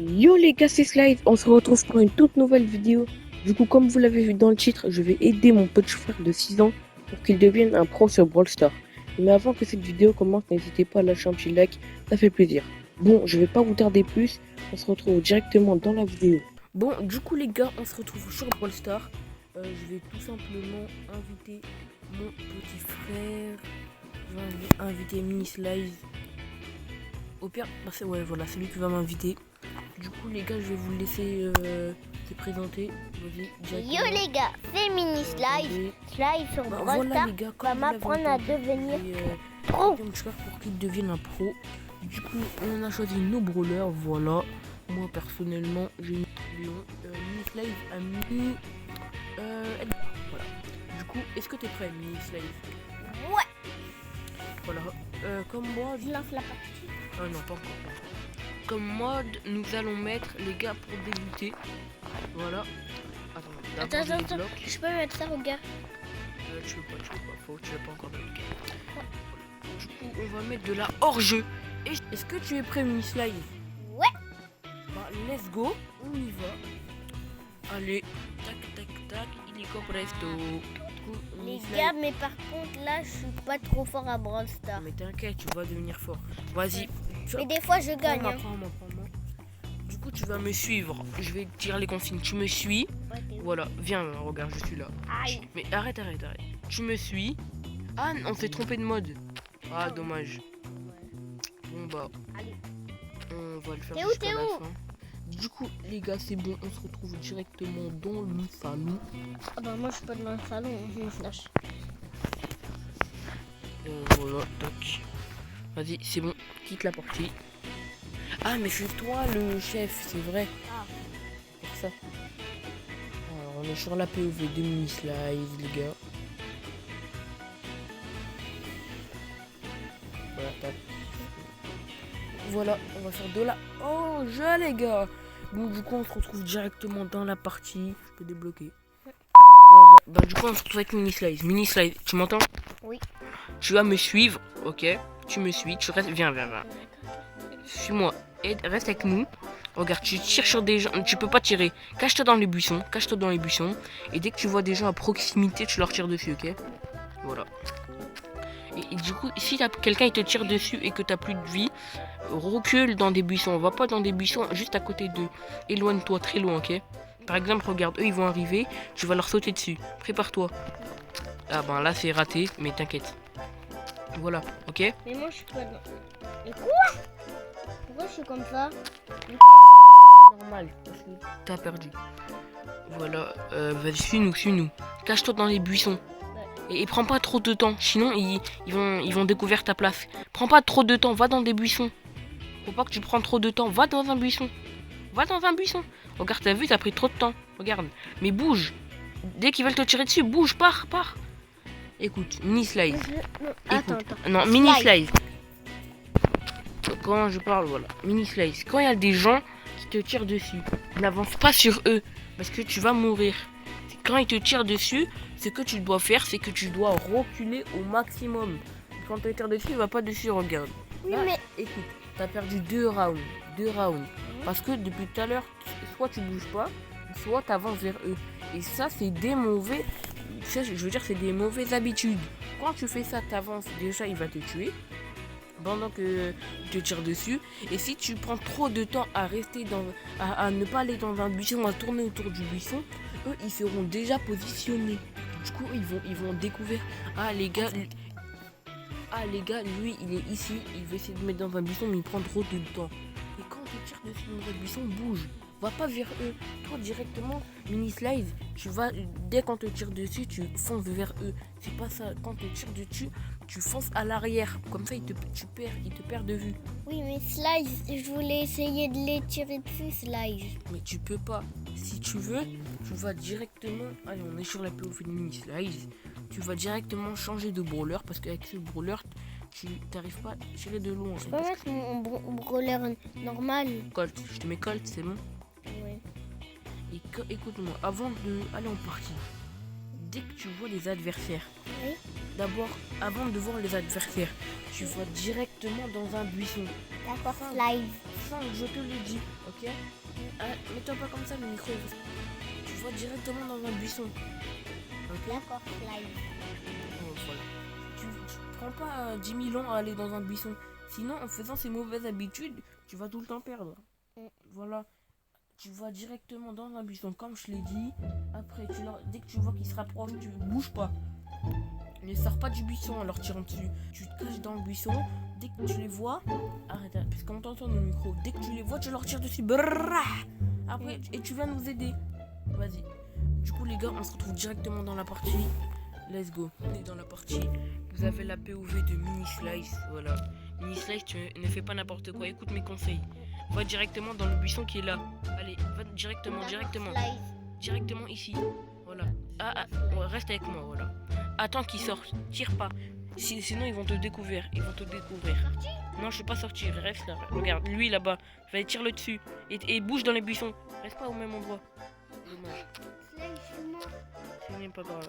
Yo les gars, c'est Slide, on se retrouve pour une toute nouvelle vidéo. Du coup, comme vous l'avez vu dans le titre, je vais aider mon petit frère de 6 ans pour qu'il devienne un pro sur Brawl Stars. Mais avant que cette vidéo commence, n'hésitez pas à lâcher un petit like, ça fait plaisir. Bon, je vais pas vous tarder plus, on se retrouve directement dans la vidéo. Bon, du coup les gars, on se retrouve sur Brawl Stars. Je vais tout simplement inviter mon petit frère. Je vais inviter Mini Slice. Au pire, c'est lui qui va m'inviter. Du coup les gars, je vais vous laisser se présenter. Yo les gars, c'est Mini Slice. Slice sur Brawl Stars va m'apprendre à devenir pro. Pour qu'il devienne un pro. Du coup, on a choisi nos brawlers, voilà. Moi personnellement, j'ai mis Léon. Mini Slice a mis voilà. Du coup, est-ce que t'es prêt, Mini Slice? Ouais. Voilà. Comme moi, je lance la partie. Ah non, pas encore. Comme mode, nous allons mettre les gars pour débuter. Voilà. Attends, je peux mettre ça, regarde. Tu veux pas, tu l'as pas encore mis. Du coup, on va mettre de la hors-jeu. Est-ce que tu es prêt, Mini Slice? Ouais. Bah, let's go, on y va. Allez, tac, tac, tac, il est comme presto. Les gars, mais par contre, là, je suis pas trop fort à Brawl Stars. Mais t'inquiète, tu vas devenir fort. Vas-y. Mais des fois, je gagne. Prends-moi. Du coup, tu vas me suivre. Je vais te dire les consignes. Tu me suis. Voilà, viens, regarde, je suis là. Aïe. Mais arrête. Tu me suis. Ah, on s'est trompé de mode. Ah, dommage. Bon, bah. Allez. On va le faire jusqu'à la fin. Du coup, les gars, c'est bon. On se retrouve directement dans le salon. Ah bah, moi, je suis pas dans le salon. Je me flash. Voilà, tac. Vas-y, c'est bon. Quitte la partie. Ah, mais c'est toi le chef, c'est vrai. Ah. Pour ça. Alors, on est sur la POV de Mini Slice, les gars. Voilà, tac. Voilà, on va faire de la jeu, les gars. Bon, du coup, on se retrouve directement dans la partie. Je peux débloquer. Bah, du coup, on se retrouve avec Mini Slice. Mini Slice, tu m'entends? Oui. Tu vas me suivre, ok? Tu me suis, tu restes. Viens. Suis-moi. Reste avec nous. Regarde, tu tires sur des gens. Tu peux pas tirer. Cache-toi dans les buissons. Et dès que tu vois des gens à proximité, tu leur tires dessus, ok? Voilà. Et du coup, si quelqu'un te tire dessus et que t'as plus de vie, recule dans des buissons. Va pas dans des buissons juste à côté d'eux. Éloigne-toi très loin, ok? Par exemple, regarde, eux ils vont arriver. Tu vas leur sauter dessus. Prépare-toi. Ah ben là c'est raté, mais t'inquiète. Voilà, ok? Mais moi je suis pas dans. Mais quoi? Pourquoi je suis comme ça? Normal, parce que t'as perdu. Voilà, vas-y, suis-nous. Cache-toi dans les buissons. Et prends pas trop de temps, sinon ils vont découvrir ta place. Prends pas trop de temps, va dans des buissons. Faut pas que tu prends trop de temps, va dans un buisson. Regarde, t'as vu, t'as pris trop de temps. Regarde, mais bouge. Dès qu'ils veulent te tirer dessus, bouge, pars. Écoute, Mini Slice. Attends. Non, Mini Slice. Quand je parle, voilà. Mini Slice. Quand il y a des gens qui te tirent dessus, n'avance pas sur eux. Parce que tu vas mourir. Quand ils te tirent dessus, ce que tu dois faire, c'est que tu dois reculer au maximum. Quand tu te tires dessus, il va pas dessus, regarde. Oui, là, mais. Écoute, t'as perdu 2 rounds. Parce que depuis tout à l'heure, soit tu bouges pas, soit tu avances vers eux. Et ça, c'est des mauvais. C'est des mauvaises habitudes. Quand tu fais ça, t'avances, déjà il va te tuer pendant que tu te tires dessus. Et si tu prends trop de temps à rester à ne pas aller dans un buisson, à tourner autour du buisson, eux ils seront déjà positionnés. Du coup ils vont découvrir. Ah les gars, lui il est ici, il veut essayer de mettre dans un buisson, mais il prend trop de temps. Et quand tu tires dessus dans un buisson, bouge. Va pas vers eux. Toi directement, Mini Slice, tu vas, dès qu'on te tire dessus, tu fonces vers eux. C'est pas ça. Quand tu tires dessus, tu fonces à l'arrière. Comme ça, il te perd de vue. Oui, mais Slice, je voulais essayer de les tirer dessus, Slice. Mais tu peux pas. Si tu veux, tu vas directement. Allez, on est sur la POV de Mini Slice. Tu vas directement changer de brawler parce qu'avec ce brawler, tu n'arrives pas à tirer de loin. Je peux mettre mon brawler normal. Colt, je te mets Colt, c'est bon? Ouais. Et écoute-moi, avant d'aller en partie, dès que tu vois les adversaires, oui. D'abord, avant de voir les adversaires, tu vas directement dans un buisson. D'accord, Slice. façon, je te le dis, ok? Mets-toi pas comme ça, le micro. Tu vois directement dans un buisson. Ok? D'accord, Slice. Oh, voilà. Tu prends pas 10 000 ans à aller dans un buisson. Sinon, en faisant ces mauvaises habitudes, tu vas tout le temps perdre. Voilà. Tu vas directement dans un buisson, comme je l'ai dit. Après, dès que tu vois qu'il se rapproche, tu bouges pas. Ne sors pas du buisson en leur tirant dessus. Tu te caches dans le buisson. Dès que tu les vois, arrête, parce qu'on t'entend dans le micro. Dès que tu les vois, tu leur tires dessus. Brrrr. Après, et tu vas nous aider. Vas-y. Du coup, les gars, on se retrouve directement dans la partie. Let's go. On est dans la partie. Vous avez la POV de Mini Slice. Voilà. Mini Slice, tu ne fais pas n'importe quoi. Écoute mes conseils. Va directement dans le buisson qui est là. Allez, va directement. Directement ici. Voilà. Ouais, reste avec moi, voilà. Attends qu'ils sortent. Tire pas. Sinon, ils vont te découvrir. Non, je suis pas sorti. Reste là. Regarde, lui là-bas. Vas-y, tire-le dessus. Et bouge dans les buissons. Reste pas au même endroit. Dommage. C'est même pas grave.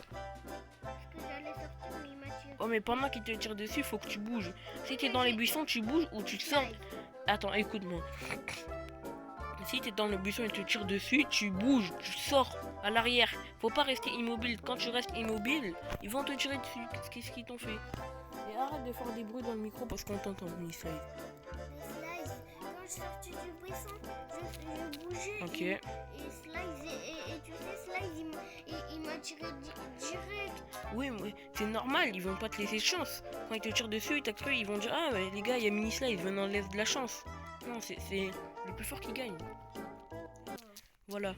Oh, mais pendant qu'il te tire dessus, faut que tu bouges. Si t'es dans les buissons, tu bouges ou tu sors. Attends, écoute-moi. Si t'es dans le buisson et te tire dessus, tu bouges, tu sors à l'arrière. Faut pas rester immobile. Quand tu restes immobile, ils vont te tirer dessus. Qu'est-ce qu'ils t'ont fait? Et arrête de faire des bruits dans le micro parce qu'on t'entend, Slice. Quand je sortais du buisson, je bougeais. Ok. Et Slice, et tu sais, Slice, il m'a tiré direct. Oui, mais c'est normal, ils vont pas te laisser de chance. Quand ils te tirent dessus, t'as cru, ils vont dire ah, mais les gars, il y a Mini Slice, ils enlève de la chance. Non, c'est le plus fort qui gagne. Voilà.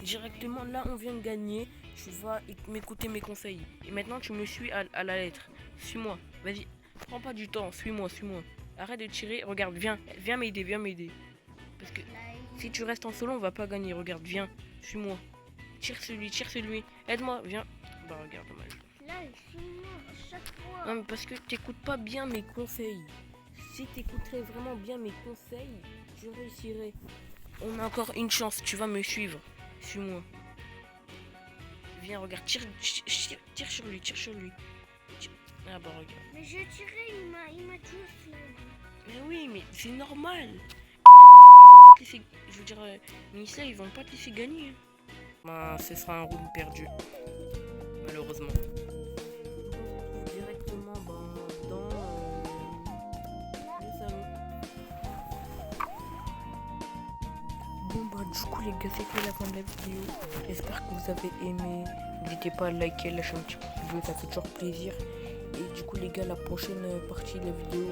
Directement, là, on vient de gagner. Tu vas m'écouter mes conseils. Et maintenant, tu me suis à la lettre. Suis-moi. Vas-y. Prends pas du temps. Suis-moi. Arrête de tirer. Regarde, viens m'aider. Parce que si tu restes en solo, on va pas gagner. Regarde, viens. Suis-moi. Tire celui. Aide-moi, viens. Bah, regarde, dommage. Là, suis-moi à chaque fois. Non, mais parce que t'écoutes pas bien mes conseils. Si t'écouterais vraiment bien mes conseils, je réussirais. On a encore une chance, tu vas me suivre. Suis-moi. Viens, regarde, tire sur lui. Ah bah regarde. Mais je tirais, il m'a tué Slice. Mais oui, mais c'est normal. Ils vont pas te laisser. Je veux dire, Nissa, ils vont pas te laisser gagner. Bah, ce sera un round perdu. Malheureusement. Directement dans le salon. Bon bah du coup les gars, c'était la fin de la vidéo. J'espère que vous avez aimé. N'hésitez pas à liker, lâcher un petit pouce bleu, ça fait toujours plaisir. Et du coup les gars, la prochaine partie de la vidéo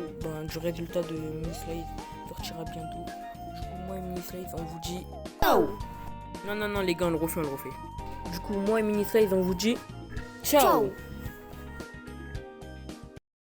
du résultat de Mini Slice sortira bientôt. Du coup moi et Mini Slice on vous dit ciao. Non les gars, on le refait. Du coup moi et Mini Slice on vous dit ciao.